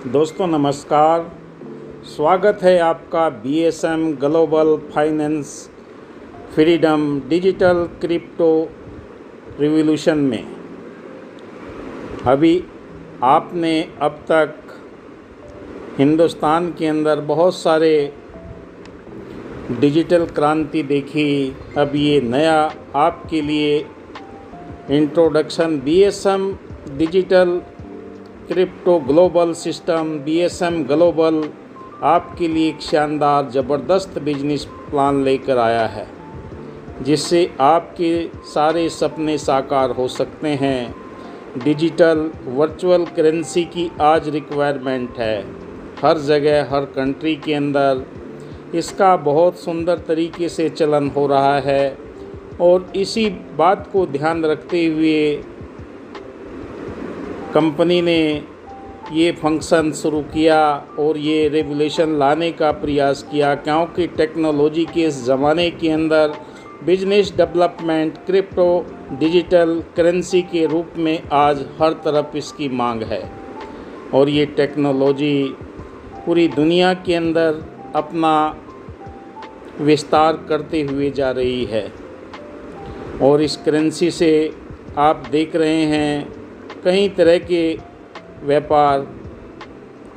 दोस्तों नमस्कार। स्वागत है आपका BSM global finance freedom digital crypto revolution में। अभी आपने अब तक हिंदुस्तान के अंदर बहुत सारे डिजिटल क्रांति देखी। अब ये नया आपके लिए introduction BSM digital crypto global system BSM global आपके लिए एक शानदार ज़बरदस्त बिजनेस प्लान लेकर आया है, जिससे आपके सारे सपने साकार हो सकते हैं। डिजिटल वर्चुअल करेंसी की आज रिक्वायरमेंट है हर जगह, हर कंट्री के अंदर इसका बहुत सुंदर तरीके से चलन हो रहा है। और इसी बात को ध्यान रखते हुए कंपनी ने ये फंक्शन शुरू किया और ये रेवोल्यूशन लाने का प्रयास किया, क्योंकि टेक्नोलॉजी के इस ज़माने के अंदर business development crypto digital currency के रूप में आज हर तरफ इसकी मांग है। और ये टेक्नोलॉजी पूरी दुनिया के अंदर अपना विस्तार करते हुए जा रही है। और इस करेंसी से आप देख रहे हैं कई तरह के व्यापार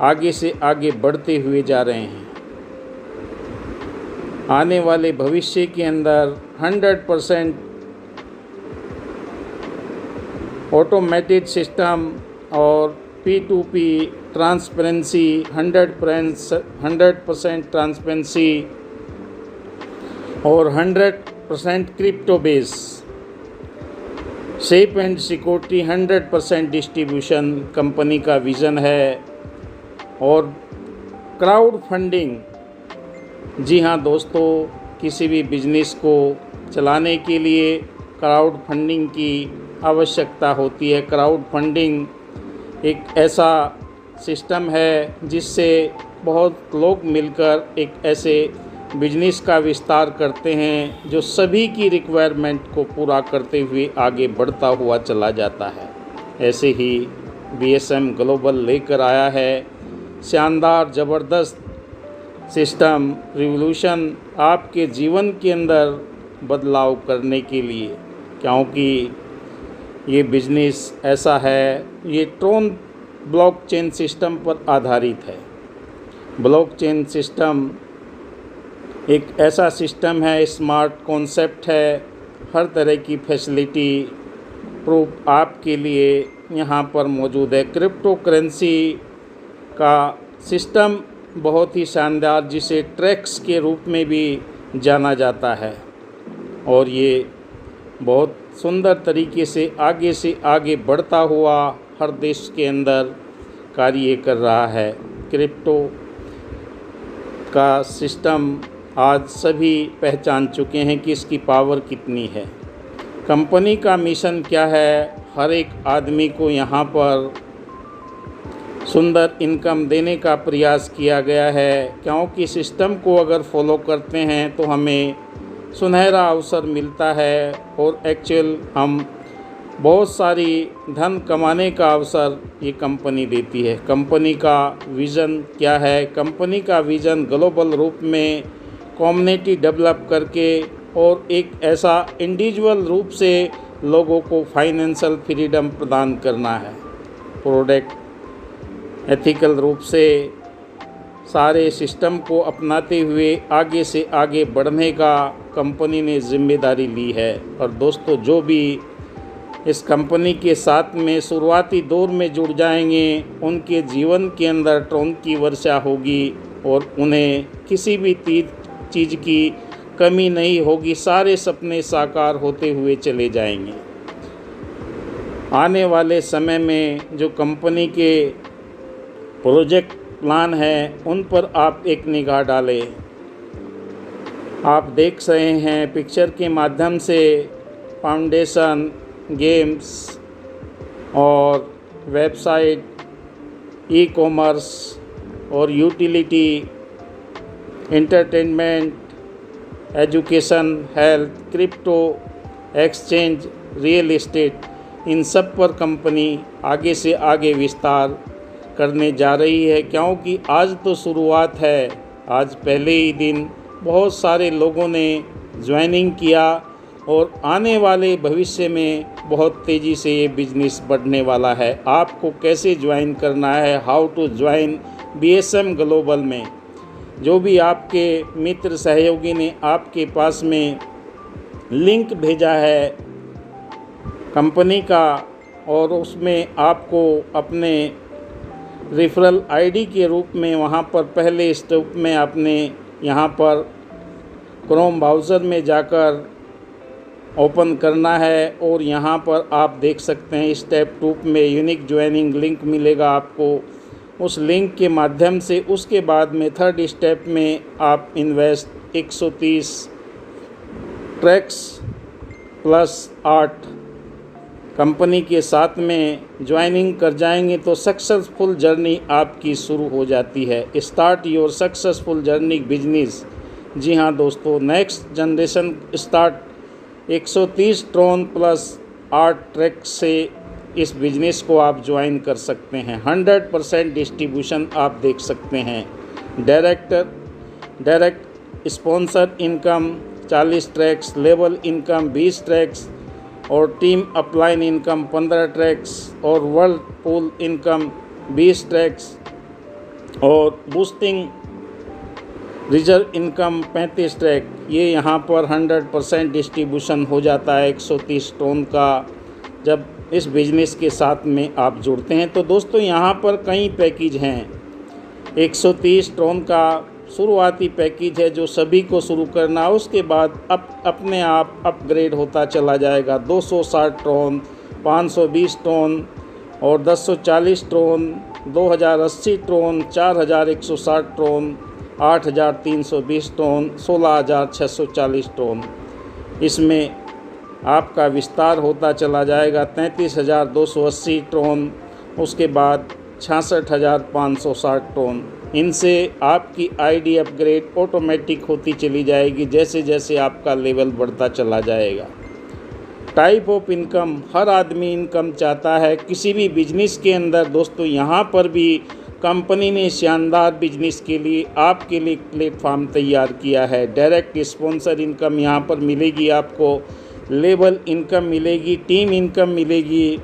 आगे से आगे बढ़ते हुए जा रहे हैं। आने वाले भविष्य के अंदर 100% ऑटोमेटेड सिस्टम और P2P ट्रांसपेरेंसी, 100% ट्रांसपेरेंसी और 100% crypto base, safe and security, 100% distribution company का विज़न है। और क्राउड फंडिंग, जी हाँ दोस्तों, किसी भी बिजनेस को चलाने के लिए क्राउड फंडिंग की आवश्यकता होती है। क्राउड फंडिंग एक ऐसा सिस्टम है जिससे बहुत लोग मिलकर एक ऐसे बिजनेस का विस्तार करते हैं जो सभी की रिक्वायरमेंट को पूरा करते हुए आगे बढ़ता हुआ चला जाता है। ऐसे ही बीएसएम ग्लोबल लेकर आया है शानदार ज़बरदस्त सिस्टम रिवॉल्यूशन आपके जीवन के अंदर बदलाव करने के लिए, क्योंकि ये बिजनेस ऐसा है, ये ट्रोन ब्लॉकचेन सिस्टम पर आधारित है। ब्लॉकचेन सिस्टम एक ऐसा सिस्टम है, स्मार्ट कॉन्सेप्ट है, हर तरह की फैसिलिटी प्रूफ आपके लिए यहाँ पर मौजूद है। क्रिप्टो करेंसी का सिस्टम बहुत ही शानदार, जिसे ट्रैक्स के रूप में भी जाना जाता है, और ये बहुत सुंदर तरीके से आगे बढ़ता हुआ हर देश के अंदर कार्य कर रहा है। क्रिप्टो का सिस्टम आज सभी पहचान चुके हैं कि इसकी पावर कितनी है। कंपनी का मिशन क्या है? हर एक आदमी को यहाँ पर सुंदर इनकम देने का प्रयास किया गया है, क्योंकि सिस्टम को अगर फॉलो करते हैं तो हमें सुनहरा अवसर मिलता है और एक्चुअल हम बहुत सारी धन कमाने का अवसर ये कंपनी देती है। कंपनी का विज़न क्या है? कंपनी का विज़न ग्लोबल रूप में कम्युनिटी डेवलप करके और एक ऐसा इंडिविजुअल रूप से लोगों को फाइनेंशियल फ्रीडम प्रदान करना है। प्रोडक्ट एथिकल रूप से सारे सिस्टम को अपनाते हुए आगे से आगे बढ़ने का कंपनी ने जिम्मेदारी ली है। और दोस्तों, जो भी इस कंपनी के साथ में शुरुआती दौर में जुड़ जाएंगे, उनके जीवन के अंदर ट्रोन की वर्षा होगी और उन्हें किसी भी चीज़ की कमी नहीं होगी। सारे सपने साकार होते हुए चले जाएंगे। आने वाले समय में जो कंपनी के प्रोजेक्ट प्लान हैं, उन पर आप एक निगाह डालें। आप देख रहे हैं पिक्चर के माध्यम से फाउंडेशन, गेम्स और वेबसाइट, ई-कॉमर्स और utility, entertainment, education, health, crypto, exchange, real estate, इन सब पर कंपनी आगे से आगे विस्तार करने जा रही है, क्योंकि आज तो शुरुआत है। आज पहले ही दिन बहुत सारे लोगों ने ज्वाइनिंग किया और आने वाले भविष्य में बहुत तेज़ी से ये बिज़नेस बढ़ने वाला है। आपको कैसे ज्वाइन करना है, how to join BSM global में, जो भी आपके मित्र सहयोगी ने आपके पास में लिंक भेजा है कंपनी का, और उसमें आपको अपने रेफरल आईडी के रूप में वहाँ पर पहले स्टेप में आपने यहाँ पर क्रोम ब्राउज़र में जाकर ओपन करना है। और यहाँ पर आप देख सकते हैं स्टेप 2 में यूनिक ज्वाइनिंग लिंक मिलेगा आपको। उस लिंक के माध्यम से उसके बाद में थर्ड स्टेप में आप इन्वेस्ट 130 ट्रैक्स प्लस 8 कंपनी के साथ में ज्वाइनिंग कर जाएंगे तो सक्सेसफुल जर्नी आपकी शुरू हो जाती है। Start your successful journey business. जी हाँ दोस्तों, next generation start 130 tron plus 8 track से इस बिज़नेस को आप ज्वाइन कर सकते हैं। 100% डिस्ट्रीब्यूशन आप देख सकते हैं। Direct sponsor income 40 tracks, level income 20 tracks और टीम अपलाइन इनकम 15 ट्रैक्स और वर्ल्ड पूल इनकम 20 ट्रैक्स और बूस्टिंग रिजर्व इनकम 35 ट्रैक। ये यहाँ पर 100% डिस्ट्रीब्यूशन हो जाता है 130 टोन का जब इस बिज़नेस के साथ में आप जुड़ते हैं। तो दोस्तों यहाँ पर कई पैकेज हैं। 130 टोन का शुरुआती पैकेज है जो सभी को शुरू करना है, उसके बाद अपने आप अपग्रेड होता चला जाएगा। 260 टोन, 520 टोन और 1040 tone, 2080 tone, 4160 tone, 8320 tone, 16640 tone. इसमें आपका विस्तार होता चला जाएगा। 33280 टोन, उसके बाद 66560 टोन। इनसे आपकी आईडी अपग्रेड ऑटोमेटिक होती चली जाएगी जैसे जैसे आपका लेवल बढ़ता चला जाएगा। टाइप ऑफ इनकम, हर आदमी इनकम चाहता है किसी भी बिजनेस के अंदर। दोस्तों यहाँ पर भी कंपनी ने शानदार बिजनेस के लिए आपके लिए प्लेटफॉर्म तैयार किया है। डायरेक्ट स्पॉन्सर इनकम यहाँ पर मिलेगी आपको, लेवल इनकम मिलेगी, टीम इनकम मिलेगी,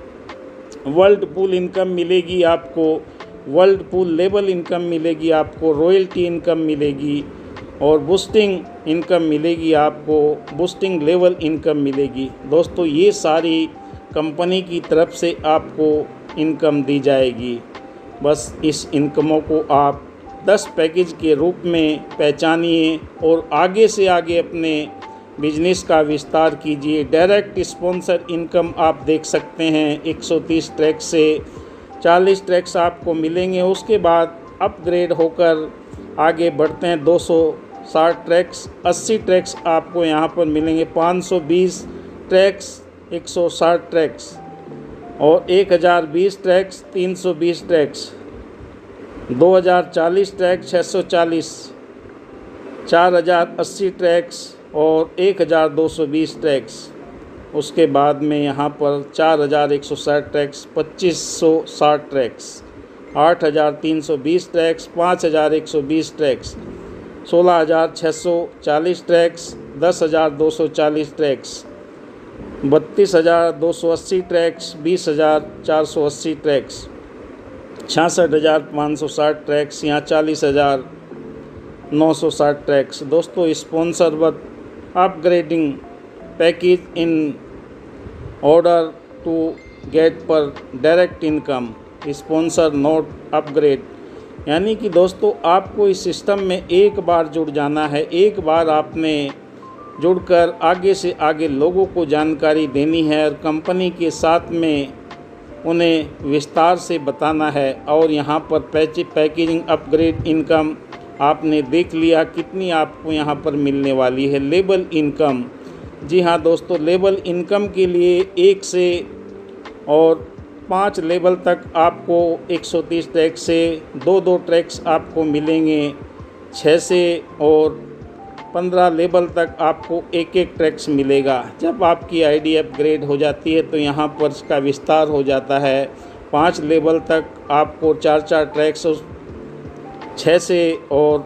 वर्ल्ड पूल इनकम मिलेगी आपको, वर्ल्ड पूल लेवल इनकम मिलेगी आपको, रॉयल्टी इनकम मिलेगी और बूस्टिंग इनकम मिलेगी आपको, बूस्टिंग लेवल इनकम मिलेगी। दोस्तों ये सारी कंपनी की तरफ से आपको इनकम दी जाएगी। बस इस इनकमों को आप 10 पैकेज के रूप में पहचानिए और आगे से आगे अपने बिजनेस का विस्तार कीजिए। डायरेक्ट स्पॉन्सर इनकम आप देख सकते हैं 130 ट्रैक से 40 ट्रैक्स आपको मिलेंगे। उसके बाद अपग्रेड होकर आगे बढ़ते हैं 260 ट्रैक्स, 80 ट्रैक्स आपको यहाँ पर मिलेंगे, 520 ट्रैक्स, 160 ट्रैक्स और 1020 ट्रैक्स, 320 ट्रैक्स, 2040 ट्रैक्स, 640, 4080 ट्रैक्स और 1220 ट्रैक्स। उसके बाद में यहाँ पर 4160 tracks, 2560 tracks, 8320 tracks, 5120 tracks, 16640 tracks, 10240 tracks, 32280 tracks, 20480 tracks, 66560 tracks या 40960 ट्रैक्स। दोस्तों sponsor work upgrading package in order to get per direct income sponsor note upgrade, यानी कि दोस्तों आपको इस सिस्टम में एक बार जुड़ जाना है। एक बार आपने जुड़कर आगे से आगे लोगों को जानकारी देनी है और कंपनी के साथ में उन्हें विस्तार से बताना है। और यहाँ पर पैकेजिंग अपग्रेड इनकम आपने देख लिया कितनी आपको यहाँ पर मिलने वाली है। लेवल इनकम, जी हाँ दोस्तों, लेवल इनकम के लिए 1 से और 5 लेवल तक आपको 130 ट्रैक से 2 ट्रैक्स आपको मिलेंगे। 6 से और 15 लेवल तक आपको 1 ट्रैक्स मिलेगा। जब आपकी आईडी अपग्रेड हो जाती है तो यहाँ पर इसका विस्तार हो जाता है 5 लेवल तक आपको 4-4 ट्रैक्स 6 से, और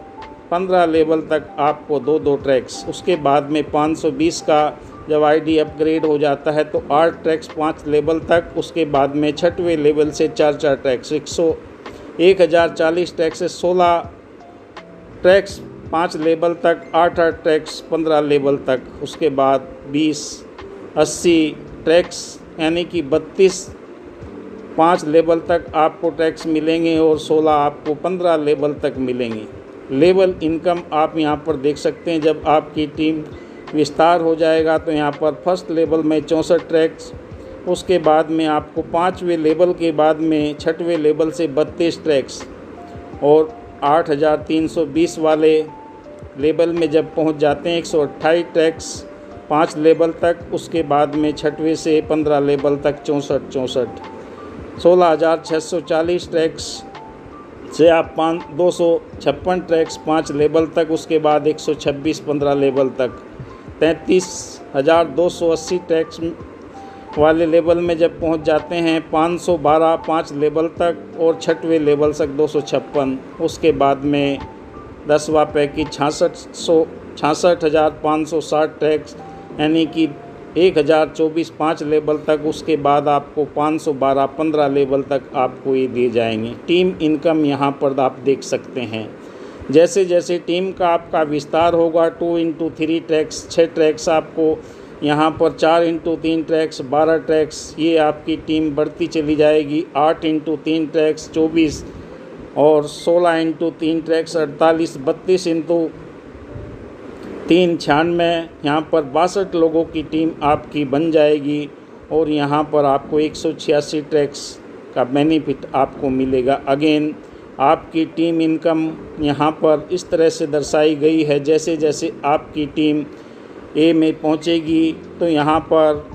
15 लेवल तक आपको 2-2 ट्रैक्स। उसके बाद में 520 का जब आईडी अपग्रेड हो जाता है तो 8 ट्रैक्स 5 लेवल तक। उसके बाद में 6वें लेवल से 4-4 ट्रैक्स 1040 ट्रैक्स से 16 ट्रैक्स 5 लेवल तक, 8-8 ट्रैक्स 15 लेवल तक। उसके बाद 20-80 ट्रैक्स यानी कि 32 5 लेवल तक आपको टैक्स मिलेंगे और 16 आपको 15 लेवल तक मिलेंगे। लेवल इनकम आप यहाँ पर देख सकते हैं। जब आपकी टीम विस्तार हो जाएगा तो यहाँ पर फर्स्ट लेवल में 64 ट्रैक्स, उसके बाद में आपको 5वें लेवल के बाद में 6वें लेवल से 32 ट्रैक्स, और 8320 वाले लेवल में जब पहुँच जाते हैं 128 ट्रैक्स 5 लेवल तक। उसके बाद में 6वें से 15 लेवल तक 64 16,640 ट्रैक्स से आप 256 ट्रैक्स 5 लेवल तक। उसके बाद 126 15 लेवल तक 33,280 ट्रैक्स वाले लेवल में जब पहुंच जाते हैं 512 5 लेवल तक, और 6वें लेवल तक 256। उसके बाद में 10वां पैकेज 66,560 ट्रैक्स यानी कि 1024 5 लेवल तक। उसके बाद आपको 512 15 लेवल तक आपको ये दिए जाएंगे। टीम इनकम यहाँ पर आप देख सकते हैं। जैसे जैसे टीम का आपका विस्तार होगा 2x3 ट्रैक्स 6 ट्रैक्स आपको यहाँ पर 4x3 ट्रैक्स 12 ट्रैक्स, ये आपकी टीम बढ़ती चली जाएगी। 8x3 ट्रैक्स 24, और 16x3 ट्रैक्स 48, 32x3 96। यहाँ पर 62 लोगों की टीम आपकी बन जाएगी, और यहाँ पर आपको 186 ट्रैक्स का बेनिफिट आपको मिलेगा। अगेन आपकी टीम इनकम यहाँ पर इस तरह से दर्शाई गई है। जैसे जैसे आपकी टीम ए में पहुँचेगी तो यहाँ पर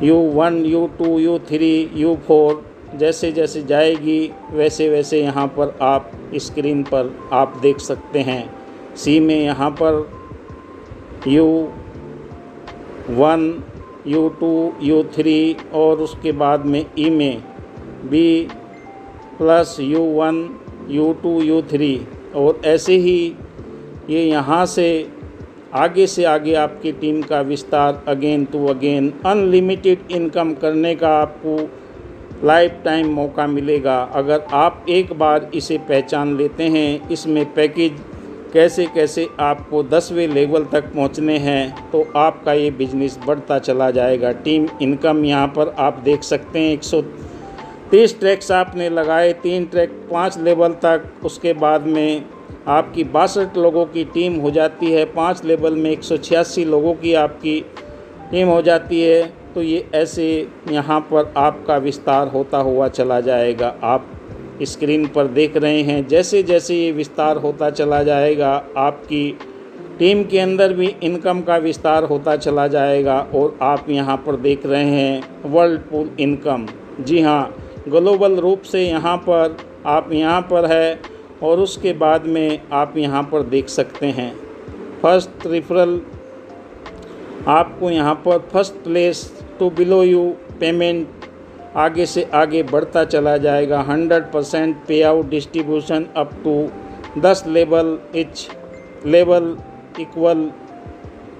U1 U2 U3 U4 जैसे जैसे जाएगी वैसे वैसे यहाँ पर आप स्क्रीन पर आप देख सकते हैं। सी में यहाँ पर U1 U2 U3, और उसके बाद में ई में B+U1 U2 U3, और ऐसे ही ये यहाँ से आगे आपकी टीम का विस्तार again to again. Unlimited income करने का आपको लाइफ टाइम मौका मिलेगा अगर आप एक बार इसे पहचान लेते हैं। इसमें पैकेज कैसे कैसे आपको 10वें लेवल तक पहुंचने हैं, तो आपका ये बिजनेस बढ़ता चला जाएगा। टीम इनकम यहाँ पर आप देख सकते हैं। 130 ट्रैक्स आपने लगाए, 3 ट्रैक 5 लेवल तक। उसके बाद में आपकी 62 लोगों की टीम हो जाती है। 5 लेवल में 186 लोगों की आपकी टीम हो जाती है। तो ये ऐसे यहाँ पर आपका विस्तार होता हुआ चला जाएगा। आप स्क्रीन पर देख रहे हैं जैसे जैसे ये विस्तार होता चला जाएगा आपकी टीम के अंदर भी इनकम का विस्तार होता चला जाएगा। और आप यहाँ पर देख रहे हैं वर्ल्ड पूल इनकम। जी हाँ, ग्लोबल रूप से यहाँ पर आप यहाँ पर है, और उसके बाद में आप यहाँ पर देख सकते हैं फर्स्ट रेफरल आपको यहाँ पर first place to below you payment आगे से आगे बढ़ता चला जाएगा। 100% pay out distribution up to 10 level each level equal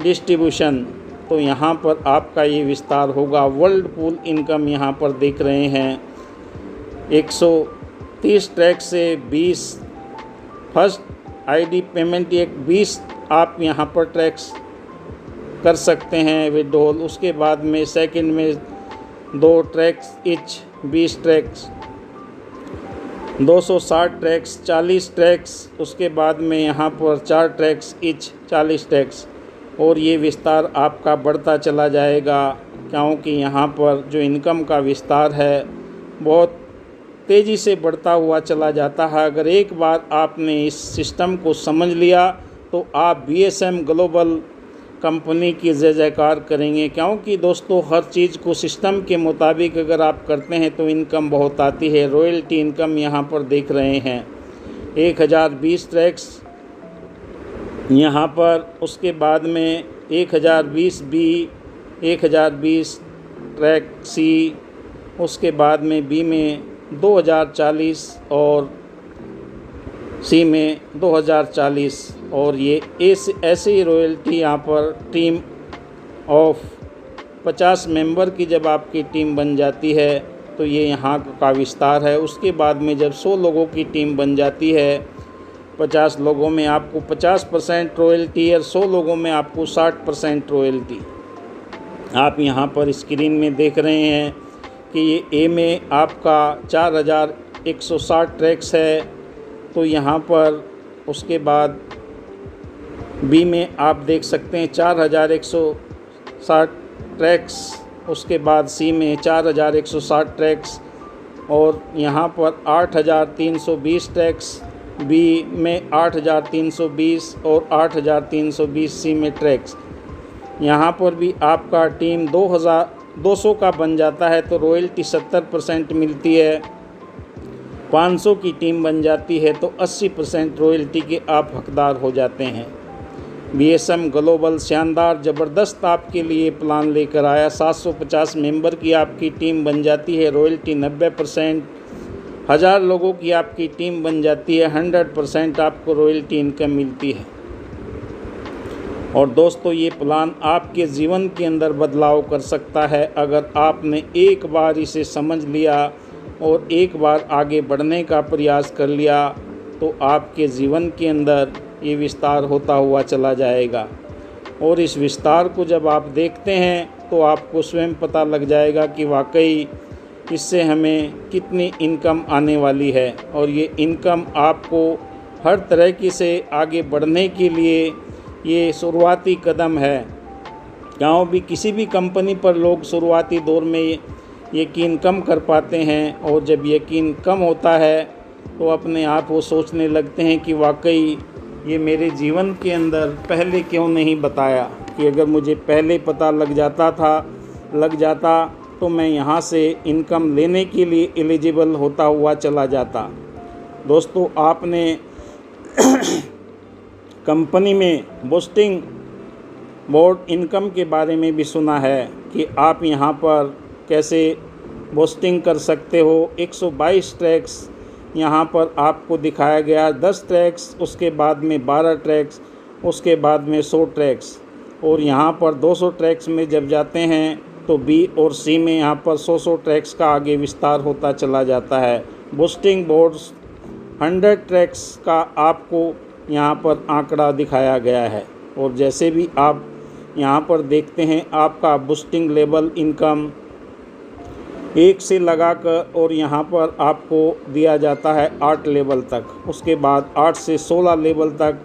distribution. तो यहाँ पर आपका ये विस्तार होगा। वर्ल्ड पूल इनकम यहाँ पर देख रहे हैं 130 ट्रैक से 20 फर्स्ट आईडी पेमेंट 20 आप यहाँ पर ट्रैक्स कर सकते हैं विड्रॉल। उसके बाद में सेकंड में 2 tracks etch 20 tracks 260 tracks 40 tracks. उसके बाद में यहाँ पर 4 ट्रैक्स इच 40 ट्रैक्स। और ये विस्तार आपका बढ़ता चला जाएगा, क्योंकि यहाँ पर जो इनकम का विस्तार है बहुत तेज़ी से बढ़ता हुआ चला जाता है। अगर एक बार आपने इस सिस्टम को समझ लिया तो आप BSM ग्लोबल कंपनी की जय जयकार करेंगे। क्योंकि दोस्तों हर चीज़ को सिस्टम के मुताबिक अगर आप करते हैं तो इनकम बहुत आती है। रॉयल्टी इनकम यहाँ पर देख रहे हैं 1020 ट्रैक्स यहाँ पर। उसके बाद में 1020 B 1020 ट्रैक C उसके बाद में बी में 2040 और सी में 2040। और ये ऐसे ही रॉयल्टी यहाँ पर टीम ऑफ 50 मेंबर की जब आपकी टीम बन जाती है तो ये यहाँ का विस्तार है। उसके बाद में जब 100 लोगों की टीम बन जाती है, 50 लोगों में आपको 50% रॉयल्टी और 100 लोगों में आपको 60% रॉयल्टी। आप यहाँ पर स्क्रीन में देख रहे हैं कि ये ए में आपका 4160 ट्रैक्स है, तो यहाँ पर उसके बाद बी में आप देख सकते हैं 4160 ट्रैक्स, उसके बाद सी में 4160 ट्रैक्स और यहाँ पर 8320 ट्रैक्स, बी में 8320 और 8320 सी में ट्रैक्स। यहाँ पर भी आपका टीम 200 का बन जाता है तो रॉयल्टी 70% मिलती है। 500 की टीम बन जाती है तो 80% रॉयल्टी के आप हकदार हो जाते हैं। BSM ग्लोबल शानदार ज़बरदस्त आपके लिए प्लान लेकर आया। 750 मेंबर की आपकी टीम बन जाती है, रॉयल्टी 90%। 1000 लोगों की आपकी टीम बन जाती है, 100% आपको रॉयल्टी इनकम मिलती है। और दोस्तों, ये प्लान आपके जीवन के अंदर बदलाव कर सकता है अगर आपने एक बार इसे समझ लिया और एक बार आगे बढ़ने का प्रयास कर लिया तो आपके जीवन के अंदर ये विस्तार होता हुआ चला जाएगा। और इस विस्तार को जब आप देखते हैं तो आपको स्वयं पता लग जाएगा कि वाकई इससे हमें कितनी इनकम आने वाली है। और ये इनकम आपको हर तरह की से आगे बढ़ने के लिए ये शुरुआती कदम है। गाँव भी किसी भी कंपनी पर लोग शुरुआती दौर में यकीन कम कर पाते हैं और जब यकीन कम होता है तो अपने आप वो सोचने लगते हैं कि वाकई ये मेरे जीवन के अंदर पहले क्यों नहीं बताया, कि अगर मुझे पहले पता लग जाता तो मैं यहाँ से इनकम लेने के लिए एलिजिबल होता हुआ चला जाता। दोस्तों, आपने कंपनी में बूस्टिंग बोर्ड इनकम के बारे में भी सुना है कि आप यहाँ पर कैसे बूस्टिंग कर सकते हो। 122 ट्रैक्स यहाँ पर आपको दिखाया गया, 10 ट्रैक्स, उसके बाद में 12 ट्रैक्स, उसके बाद में 100 ट्रैक्स। और यहाँ पर 200 ट्रैक्स में जब जाते हैं तो बी और सी में यहाँ पर 100 ट्रैक्स का आगे विस्तार होता चला जाता है। बूस्टिंग बोर्ड्स 100 ट्रैक्स का आपको यहाँ पर आंकड़ा दिखाया गया है। और जैसे भी आप यहाँ पर देखते हैं आपका बूस्टिंग लेवल इनकम 1 से लगाकर और यहाँ पर आपको दिया जाता है 8 लेवल तक, उसके बाद 8 से 16 लेवल तक,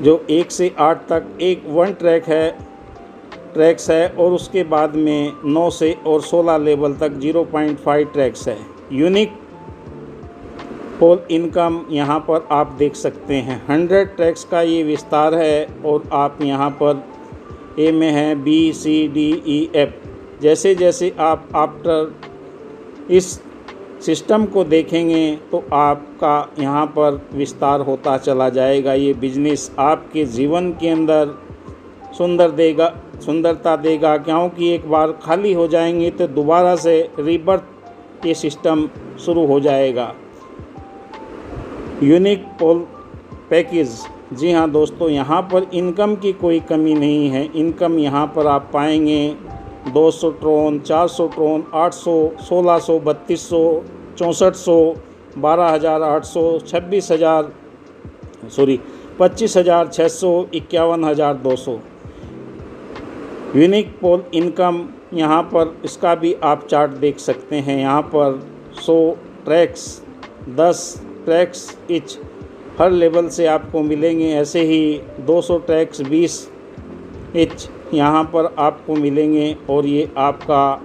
जो 1 से 8 तक 1 ट्रैक्स है और उसके बाद में 9 से और 16 लेवल तक 0.5 ट्रैक्स है। यूनिक पोल इनकम यहाँ पर आप देख सकते हैं 100 ट्रैक्स का ये विस्तार है। और आप यहाँ पर ए में है BCDEF। जैसे जैसे आप आफ्टर इस सिस्टम को देखेंगे तो आपका यहाँ पर विस्तार होता चला जाएगा। ये बिजनेस आपके जीवन के अंदर सुंदरता देगा, क्योंकि एक बार खाली हो जाएंगे तो दोबारा से रीबर्थ ये सिस्टम शुरू हो जाएगा। यूनिक पोल पैकेज, जी हाँ दोस्तों, यहाँ पर इनकम की कोई कमी नहीं है। इनकम यहाँ पर आप पाएंगे 200 ट्रोन, 400 ट्रोन, 800, 1600, 3200, 6400, 12800, 25,600, 51,200 यूनिक पोल इनकम। यहाँ पर इसका भी आप चार्ट देख सकते हैं। यहाँ पर 100 ट्रैक्स, 10 ट्रैक्स इच हर लेवल से आपको मिलेंगे। ऐसे ही 200 ट्रैक्स 20 इच यहाँ पर आपको मिलेंगे। और ये आपका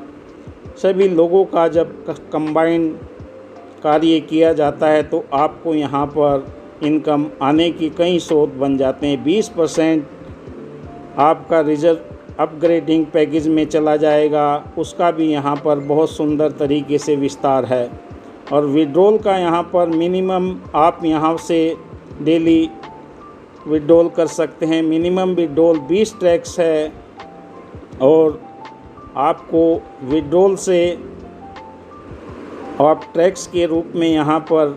सभी लोगों का जब कंबाइन कार्य किया जाता है तो आपको यहाँ पर इनकम आने की कई स्रोत बन जाते हैं। 20% आपका रिजर्व अपग्रेडिंग पैकेज में चला जाएगा, उसका भी यहाँ पर बहुत सुंदर तरीके से विस्तार है। और विड्रॉल का यहाँ पर मिनिमम आप यहाँ से डेली विड्रॉल कर सकते हैं। मिनिमम विड्रॉल 20 ट्रैक्स है और आपको विड्रॉल से और आप टैक्स के रूप में यहाँ पर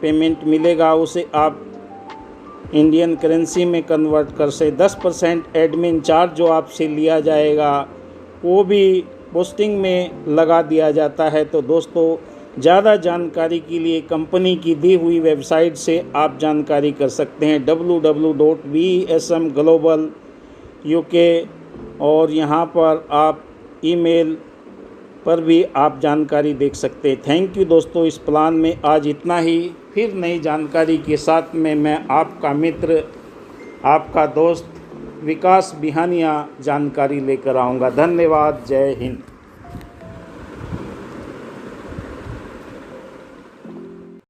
पेमेंट मिलेगा, उसे आप इंडियन करेंसी में कन्वर्ट कर से 10% एडमिन चार्ज जो आपसे लिया जाएगा वो भी पोस्टिंग में लगा दिया जाता है। तो दोस्तों, ज़्यादा जानकारी के लिए कंपनी की दी हुई वेबसाइट से आप जानकारी कर सकते हैं www.VSM Global UK, और यहाँ पर आप ईमेल पर भी आप जानकारी देख सकते हैं। थैंक यू दोस्तों। इस प्लान में आज इतना ही। फिर नई जानकारी के साथ में मैं आपका मित्र, आपका दोस्त विकास बिहानिया जानकारी लेकर आऊँगा। धन्यवाद। जय हिंद।